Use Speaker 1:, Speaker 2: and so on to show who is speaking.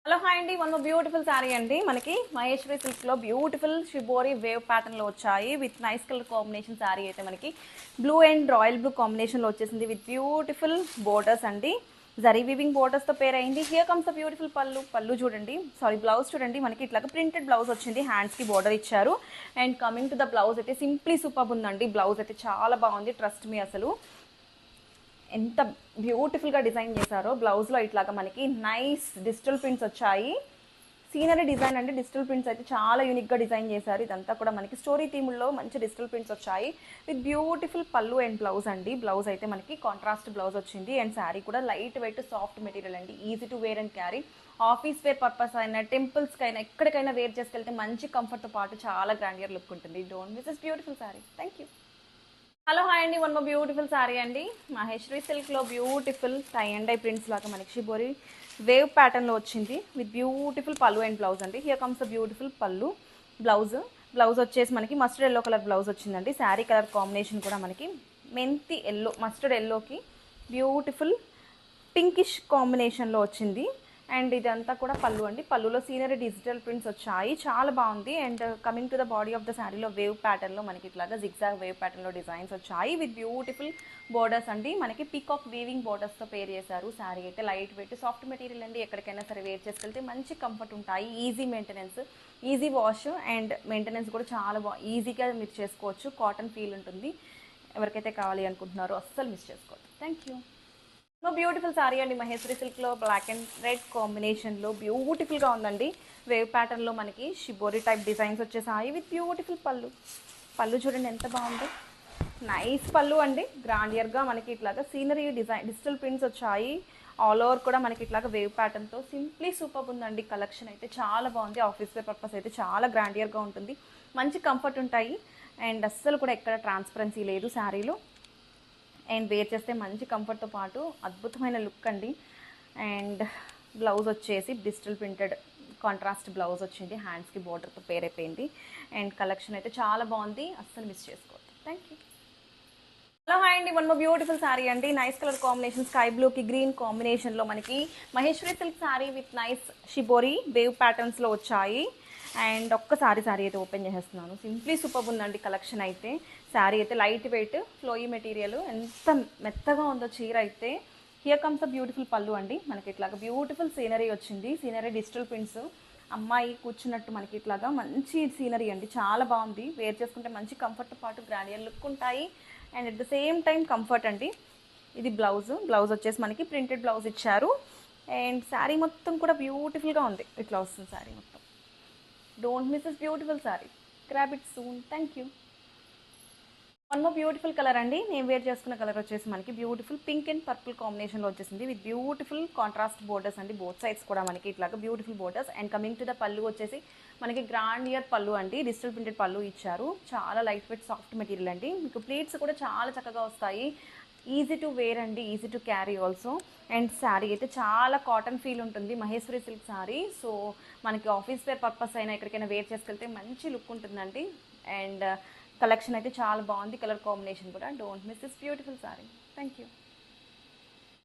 Speaker 1: Hello hi అండి, one beautiful sari అండి. మనకి మహేశ్వరి సిల్క్ లో బ్యూటిఫుల్ షిబోరి వేవ్ ప్యాటర్న్ లో వచ్చాయి with nice colour combination. Sari అయితే మనకి blue and royal blue combination లో వచ్చేసింది విత్ బ్యూటిఫుల్ బోర్డర్స్ అండి. జరీ వీవింగ్ బోర్డర్స్ తో పేర్ అయింది. హియర్ కమ్స్ ద బ్యూటిఫుల్ పళ్ళు చూడండి, సారీ బ్లౌజ్ చూడండి. మనకి ఇట్లా ప్రింటెడ్ బ్లౌజ్ వచ్చింది, హ్యాండ్స్ కి బోర్డర్ ఇచ్చారు. And coming to the blouse అయితే సింప్లీ సూపర్ ఉందండి. బ్లౌజ్ అయితే చాలా బాగుంది, ట్రస్ట్ మీ. అసలు ఎంత బ్యూటిఫుల్గా డిజైన్ చేశారో. బ్లౌజ్లో ఇట్లాగా మనకి నైస్ డిజిటల్ ప్రింట్స్ వచ్చాయి. సీనరీ డిజైన్ అంటే డిజిటల్ ప్రింట్స్ అయితే చాలా యూనిక్గా డిజైన్ చేశారు. ఇదంతా కూడా మనకి స్టోరీ థీముల్లో మంచి డిజిటల్ ప్రింట్స్ వచ్చాయి విత్ బ్యూటిఫుల్ పళ్ళు అండ్ బ్లౌజ్ అండి. బ్లౌజ్ అయితే మనకి కాంట్రాస్ట్ బ్లౌజ్ వచ్చింది. అండ్ శారీ కూడా లైట్ వెయిట్ సాఫ్ట్ మెటీరియల్ అండి, easy to wear and carry. Office wear purpose అయినా, టెంపుల్స్కి అయినా, ఎక్కడికైనా వేర్ చేసుకెళ్తే మంచి కంఫర్ట్తో పాటు చాలా గ్రాండియర్ లుక్ ఉంటుంది. Don't miss this beautiful sari. Thank you. Hello hi అండి, వన్ మోర్ బ్యూటిఫుల్ శారీ అండి. మహేశ్వరి సిల్క్లో beautiful tie and dye prints లాగా మనకి షిబోరి వేవ్ ప్యాటర్న్లో వచ్చింది విత్ బ్యూటిఫుల్ పళ్ళు అండ్ బ్లౌజ్ అండి. Here comes the beautiful pallu. Blouse వచ్చేసి మనకి మస్టర్డ్ ఎల్లో కలర్ బ్లౌజ్ వచ్చిందండి. శారీ కలర్ కాంబినేషన్ కూడా మనకి మెంతి ఎల్లో, మస్టర్డ్ ఎల్లోకి బ్యూటిఫుల్ పింకిష్ కాంబినేషన్లో వచ్చింది. అండ్ ఇదంతా కూడా పళ్ళు అండి. పళ్ళులో సీనరీ డిజిటల్ ప్రింట్స్ వచ్చాయి, చాలా బాగుంది. And coming to the body of the శారీలో వేవ్ ప్యాటర్న్లో మనకి ఇట్లాగా జిగ్జాగ్ వేవ్ ప్యాటర్న్లో డిజైన్స్ వచ్చాయి విత్ బ్యూటిఫుల్ బోర్డర్స్ అండి. మనకి పీకాక్ వీవింగ్ బోర్డర్స్తో పేర్ చేశారు. శారీ అయితే లైట్ వెయిట్ సాఫ్ట్ మెటీరియల్ అండి. ఎక్కడికైనా సరే వేర్ చేసుకెళ్తే మంచి కంఫర్ట్ ఉంటాయి. Easy maintenance, easy wash and maintenance కూడా చాలా ఈజీగా మీరు చేసుకోవచ్చు. కాటన్ ఫీల్ ఉంటుంది. ఎవరికైతే కావాలి అనుకుంటున్నారో అస్సలు మిస్ చేసుకోవద్దు. Thank you. బ్యూటిఫుల్ సారీ అండి. మహేశ్వరి సిల్క్లో బ్లాక్ అండ్ రెడ్ కాంబినేషన్లో బ్యూటిఫుల్గా ఉందండి. వేవ్ ప్యాటర్న్లో మనకి షిబోరి టైప్ డిజైన్స్ వచ్చేసాయి విత్ బ్యూటిఫుల్ పళ్ళు చూడండి ఎంత బాగుందో. నైస్ పళ్ళు అండి, గ్రాండియర్గా మనకి ఇట్లాగా సీనరీ డిజైన్ డిజిటల్ ప్రింట్స్ వచ్చాయి. ఆల్ ఓవర్ కూడా మనకి ఇట్లాగా వేవ్ ప్యాటర్న్తో సింప్లీ సూపర్ ఉందండి. కలెక్షన్ అయితే చాలా బాగుంది. ఆఫీస్ వేర్ పర్పస్ అయితే చాలా గ్రాండియర్గా ఉంటుంది. మంచి కంఫర్ట్ ఉంటాయి. అండ్ అస్సలు కూడా ఎక్కడ ట్రాన్స్పరెన్సీ లేదు శారీలో. అండ్ వేర్ చేస్తే మంచి కంఫర్ట్తో పాటు అద్భుతమైన లుక్ అండి. అండ్ బ్లౌజ్ వచ్చేసి డిజిటల్ ప్రింటెడ్ కాంట్రాస్ట్ బ్లౌజ్ వచ్చింది, హ్యాండ్స్కి బోర్డర్తో పేర్ అయిపోయింది. అండ్ కలెక్షన్ అయితే చాలా బాగుంది, అస్సలు మిస్ చేసుకోవద్దు. Thank you. హలో హాయ్ అండి, వన్ మోర్ బ్యూటిఫుల్ శారీ అండి. నైస్ కలర్ కాంబినేషన్, స్కై బ్లూకి గ్రీన్ కాంబినేషన్లో మనకి Maheshwari silk sari with nice shibori wave ప్యాటర్న్స్లో వచ్చాయి. అండ్ ఒక్కసారి శారీ అయితే ఓపెన్ చేసేస్తున్నాను. సింప్లీ సూపర్ ఉందండి కలెక్షన్ అయితే. శారీ అయితే లైట్ వెయిట్ ఫ్లోయీ మెటీరియల్, ఎంత మెత్తగా ఉందో చీర అయితే. హియర్ కమ్స్ ద బ్యూటిఫుల్ పళ్ళు అండి. మనకి ఇట్లాగా బ్యూటిఫుల్ సీనరీ వచ్చింది. సీనరీ డిజిటల్ ప్రింట్స్, అమ్మాయి కూర్చున్నట్టు మనకి ఇట్లాగా మంచి సీనరీ అండి, చాలా బాగుంది. వేర్ చేసుకుంటే మంచి కంఫర్ట్తో పాటు గ్రాండియర్ లుక్ ఉంటాయి. And at the same time comfort అండి. ఇది బ్లౌజ్ వచ్చేసి మనకి ప్రింటెడ్ బ్లౌజ్ ఇచ్చారు. అండ్ శారీ మొత్తం కూడా బ్యూటిఫుల్గా ఉంది. ఇట్లా వస్తుంది శారీ మొత్తం. Don't miss this beautiful sari. Grab it soon. Thank you. One more beautiful colour అండి. నేను వేర్ చేసుకున్న కలర్ వచ్చేసి మనకి బ్యూటిఫుల్ పింక్ అండ్ పర్పుల్ కాంబినేషన్లో వచ్చేసింది విత్ బ్యూటిఫుల్ కాంట్రాస్ట్ బోర్డర్స్ అండి. బోత్ సైడ్స్ కూడా మనకి ఇట్లాగా beautiful borders. And coming to the పళ్ళు వచ్చేసి మనకి గ్రాండియర్ పళ్ళు అండి. డిజిటల్ ప్రింటెడ్ పళ్ళు ఇచ్చారు. చాలా లైట్ వెయిట్ సాఫ్ట్ మెటీరియల్ అండి. మీకు ప్లీట్స్ కూడా చాలా చక్కగా వస్తాయి. ఈజీ టు వేర్ అండి, easy to carry also. And sari అయితే చాలా కాటన్ ఫీల్ ఉంటుంది, మహేశ్వరి సిల్క్ శారీ. సో మనకి ఆఫీస్ వేర్ పర్పస్ అయినా ఎక్కడికైనా వేర్ చేసుకెళ్తే మంచి లుక్ ఉంటుందండి. అండ్ కలెక్షన్ అయితే చాలా బాగుంది, కలర్ కాంబినేషన్ కూడా. Don't miss this beautiful sari. Thank you.